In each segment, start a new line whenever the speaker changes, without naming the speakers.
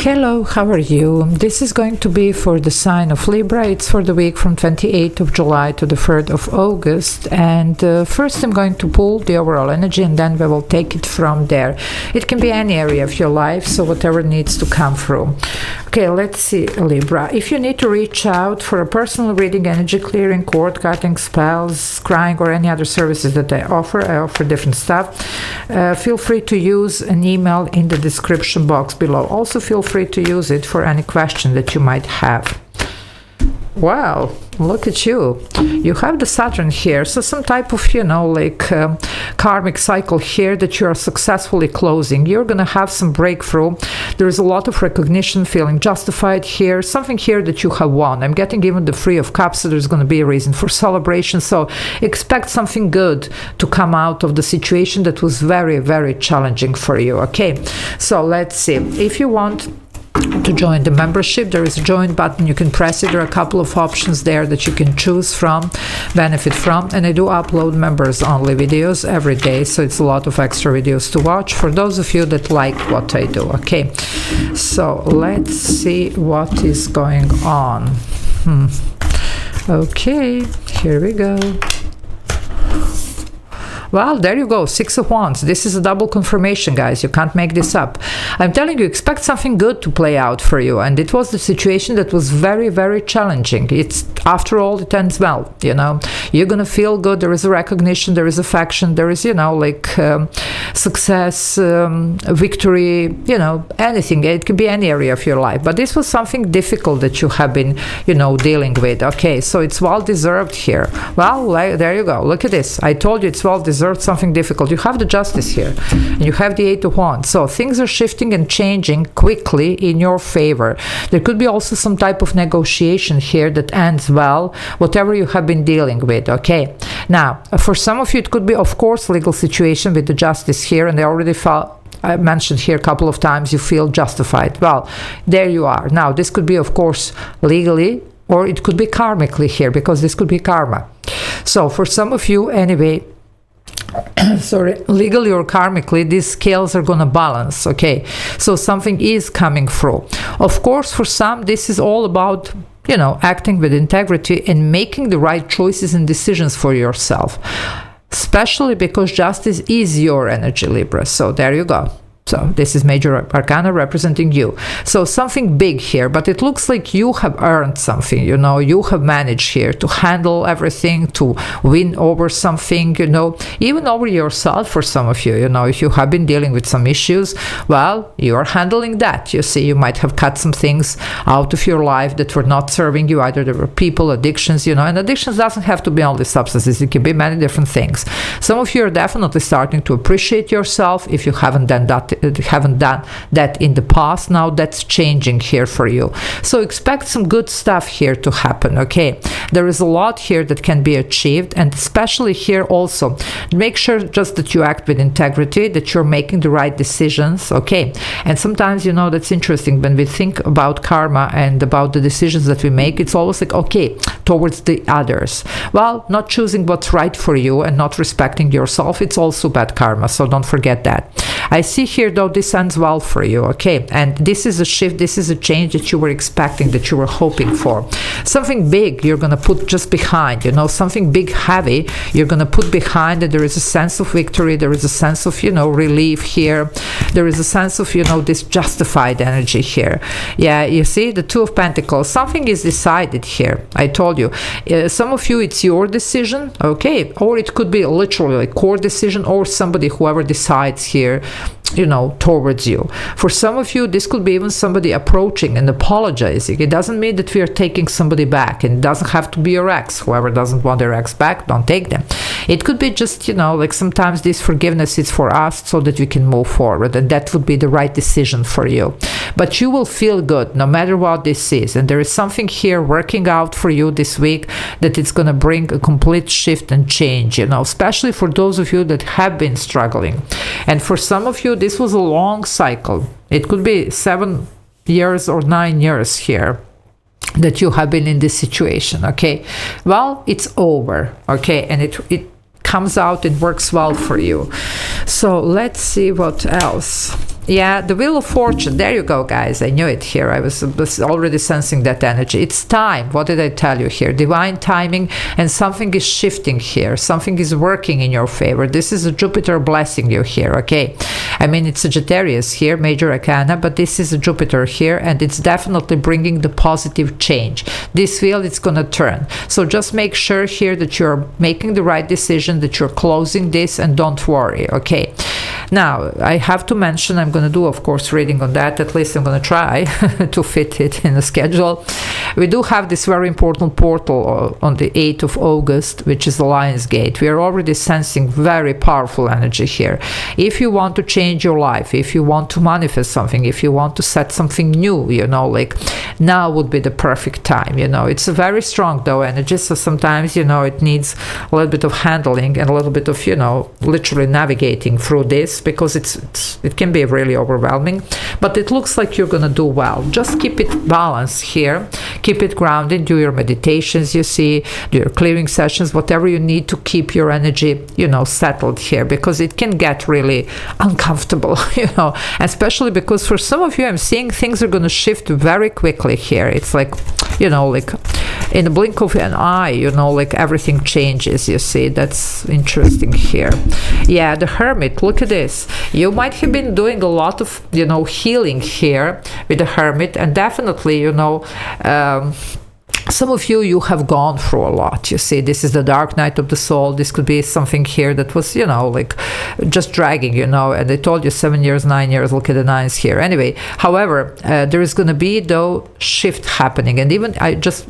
Hello, how are you? This is going to be for the sign of Libra. It's for the week from 28th of July to the 3rd of August. And first I'm going to pull the overall energy and then we will take it from there. It can be any area of your life, so whatever needs to come through. Okay, let's see, Libra. If you need to reach out for a personal reading, energy clearing, cord cutting, spells, scrying, or any other services that I offer different stuff, feel free to use an email in the description box below. Also, feel free to use it for any question that you might have. Wow, look at you. You have the Saturn here, so some type of, karmic cycle here that you are successfully closing. You're going to have some breakthrough. There is a lot of recognition, feeling justified here, something here that you have won. I'm getting even the Three of Cups, so there's going to be a reason for celebration. So expect something good to come out of the situation that was very, very challenging for you. Okay, so let's see. If you want to join the membership, there is a join button. You can press it. There are a couple of options there that you can choose from, benefit from, and I do upload members only videos every day, so it's a lot of extra videos to watch for those of you that like what I do. Okay, so let's see what is going on. Okay, here we go. Well, there you go, Six of Wands. This is a double confirmation, guys. You can't make this up. I'm telling you, expect something good to play out for you. And it was the situation that was very, very challenging. After all, it ends well, You're going to feel good. There is a recognition, there is affection, there is, success, victory, anything. It could be any area of your life. But this was something difficult that you have been, dealing with. Okay, so it's well-deserved here. Well, there you go. Look at this. I told you it's well-deserved. Something difficult. You have the Justice here, and you have the Eight of Wands. So things are shifting and changing quickly in your favor. There could be also some type of negotiation here that ends well, whatever you have been dealing with. Okay, now for some of you it could be, of course, legal situation with the Justice here, and I mentioned here a couple of times you feel justified. Well, there you are. Now this could be, of course, legally, or it could be karmically here, because this could be karma. So for some of you anyway, legally or karmically, these scales are going to balance. Okay, so something is coming through. Of course, for some, this is all about acting with integrity and making the right choices and decisions for yourself, especially because Justice is your energy, Libra. So there you go. So this is Major Arcana representing you. So something big here, but it looks like you have earned something, you have managed here to handle everything, to win over something, even over yourself for some of you, if you have been dealing with some issues, well, you are handling that. You see, you might have cut some things out of your life that were not serving you. Either there were people, addictions, and addictions doesn't have to be only substances. It can be many different things. Some of you are definitely starting to appreciate yourself. If you haven't done that in the past, now that's changing here for you. So expect some good stuff here to happen. Okay, there is a lot here that can be achieved, and especially here also make sure just that you act with integrity, that you're making the right decisions. Okay, and sometimes that's interesting when we think about karma and about the decisions that we make. It's always like, okay, towards the others, well, not choosing what's right for you and not respecting yourself, it's also bad karma. So don't forget that. I see here though this ends well for you. Okay, and this is a shift, this is a change that you were expecting, that you were hoping for. Something big you're going to put just behind, something big, heavy you're going to put behind, and there is a sense of victory, there is a sense of relief here, there is a sense of this justified energy here. Yeah, you see the Two of Pentacles, something is decided here. I told you, some of you it's your decision, okay, or it could be literally a core decision, or somebody, whoever decides here, towards you. For some of you, this could be even somebody approaching and apologizing. It doesn't mean that we are taking somebody back, and it doesn't have to be your ex. Whoever doesn't want their ex back, don't take them. It could be just, like sometimes this forgiveness is for us so that we can move forward, and that would be the right decision for you. But you will feel good no matter what this is, and there is something here working out for you this week that it's going to bring a complete shift and change, especially for those of you that have been struggling. And for some of you, this was a long cycle. It could be 7 years or 9 years here that you have been in this situation. Okay, well, it's over. Okay, and it comes out, it works well for you. So let's see what else. Yeah, the Wheel of Fortune. There you go, guys. I knew it here. I was already sensing that energy. It's time. What did I tell you here? Divine timing, and something is shifting here. Something is working in your favor. This is a Jupiter blessing you here, okay? I mean, it's Sagittarius here, Major Arcana, but this is a Jupiter here, and it's definitely bringing the positive change. This wheel, it's going to turn. So just make sure here that you're making the right decision, that you're closing this, and don't worry, okay? Now, I have to mention, I'm going to do, of course, reading on that. At least I'm going to try to fit it in the schedule. We do have this very important portal on the 8th of August, which is the Lion's Gate. We are already sensing very powerful energy here. If you want to change your life, if you want to manifest something, if you want to set something new, you know, like now would be the perfect time, you know. It's a very strong, though, energy, so sometimes, you know, it needs a little bit of handling and a little bit of, you know, literally navigating through this, because it can be really overwhelming, but it looks like you're gonna do well. Just keep it balanced here, keep it grounded, do your meditations, you see, do your clearing sessions, whatever you need to keep your energy, you know, settled here, because it can get really uncomfortable, you know, especially because for some of you, I'm seeing things are gonna shift very quickly here. It's like, you know, like in the blink of an eye, you know, like everything changes, you see. That's interesting here. Yeah, the Hermit, look at this. You might have been doing a lot of, you know, healing here with the Hermit, and definitely, you know, some of you have gone through a lot, you see. This is the dark night of the soul. This could be something here that was, you know, like just dragging, you know, and they told you 7 years, 9 years, look at the 9s here. Anyway, however, there is going to be, though, shift happening. And even I'm just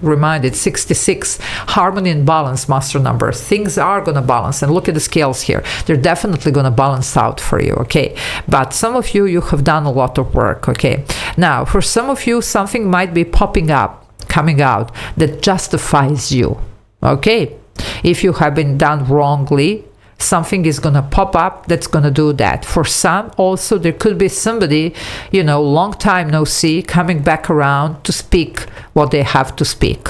reminded, 66, harmony and balance, master number. Things are going to balance, and look at the scales here. They're definitely going to balance out for you, okay? But some of you have done a lot of work, okay? Now, for some of you, something might be popping up, coming out, that justifies you, okay? If you have been done wrongly, something is going to pop up that's going to do that. For some, also, there could be somebody, you know, long time no see, coming back around to speak what they have to speak.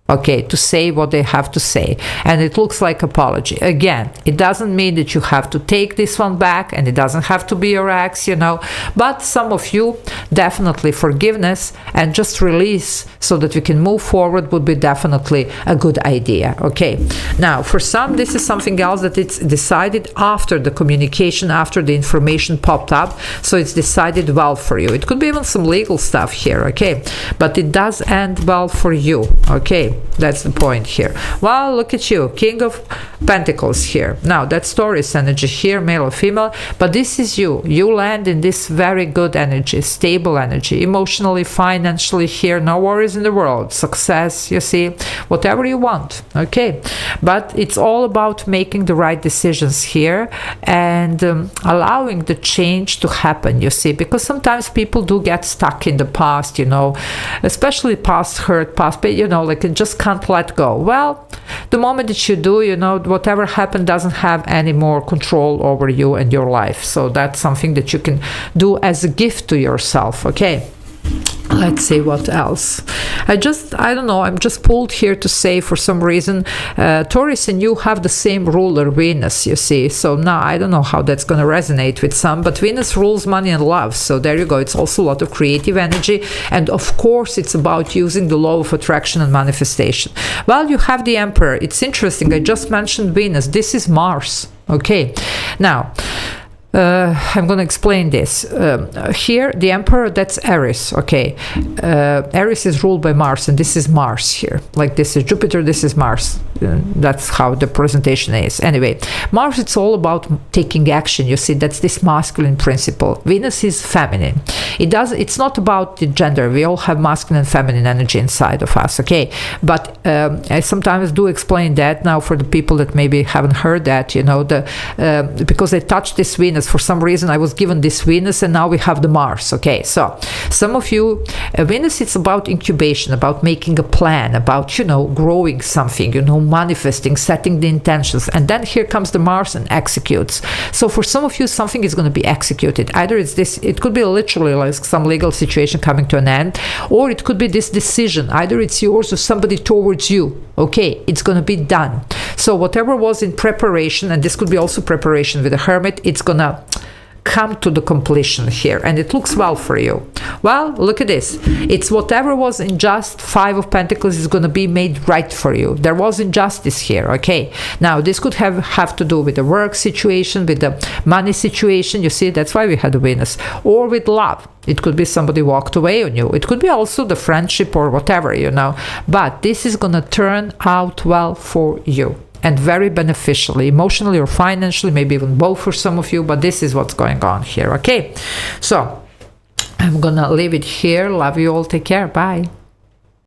Okay, to say what they have to say. And it looks like apology. Again, it doesn't mean that you have to take this one back, and it doesn't have to be your ex, you know, but some of you, definitely forgiveness and just release so that we can move forward would be definitely a good idea, okay? Now, for some, this is something else that it's decided after the communication, after the information popped up, so it's decided well for you. It could be even some legal stuff here, okay? But it does end well for you, okay? That's the point here. Well, look at you, King of Pentacles here. Now, that's Taurus energy here, male or female, but this is you. You land in this very good energy, stable energy, emotionally, financially here, no worries in the world, success, you see, whatever you want, okay? But it's all about making the right decisions here and allowing the change to happen, you see, because sometimes people do get stuck in the past, you know, especially past hurt, past pain, you know, like it just can't let go. Well, the moment that you do, you know, whatever happened doesn't have any more control over you and your life. So that's something that you can do as a gift to yourself, okay? Let's see what else. I don't know, I'm just pulled here to say, for some reason, Taurus and you have the same ruler, Venus, you see. So now I don't know how that's going to resonate with some, but Venus rules money and love. So there you go. It's also a lot of creative energy. And of course, it's about using the law of attraction and manifestation. Well, you have the Emperor. It's interesting. I just mentioned Venus. This is Mars. Okay. Now, I'm going to explain this. Here, the Emperor, that's Aries, okay? Aries is ruled by Mars, and this is Mars here. Like this is Jupiter, this is Mars. That's how the presentation is. Anyway, Mars, it's all about taking action. You see, that's this masculine principle. Venus is feminine. It's not about the gender. We all have masculine and feminine energy inside of us, okay? But I sometimes do explain that now for the people that maybe haven't heard that, you know, because they touched this Venus. For some reason, I was given this Venus, and now we have the Mars, okay? So some of you, Venus, it's about incubation, about making a plan, about, you know, growing something, you know, manifesting, setting the intentions, and then here comes the Mars and executes. So for some of you, something is going to be executed. Either it's this, it could be literally like some legal situation coming to an end, or it could be this decision. Either it's yours or somebody towards you. Okay, it's going to be done. So whatever was in preparation, and this could be also preparation with the Hermit, it's going to come to the completion here, and it looks well for you. Well, look at this. It's whatever was unjust, Five of Pentacles is going to be made right for you. There was injustice here, okay? Now, this could have to do with the work situation, with the money situation. You see, that's why we had the Venus. Or with love. It could be somebody walked away on you. It could be also the friendship or whatever, you know. But this is going to turn out well for you. And very beneficially, emotionally or financially, maybe even both for some of you, but this is what's going on here, okay? So, I'm gonna leave it here. Love you all. Take care. Bye.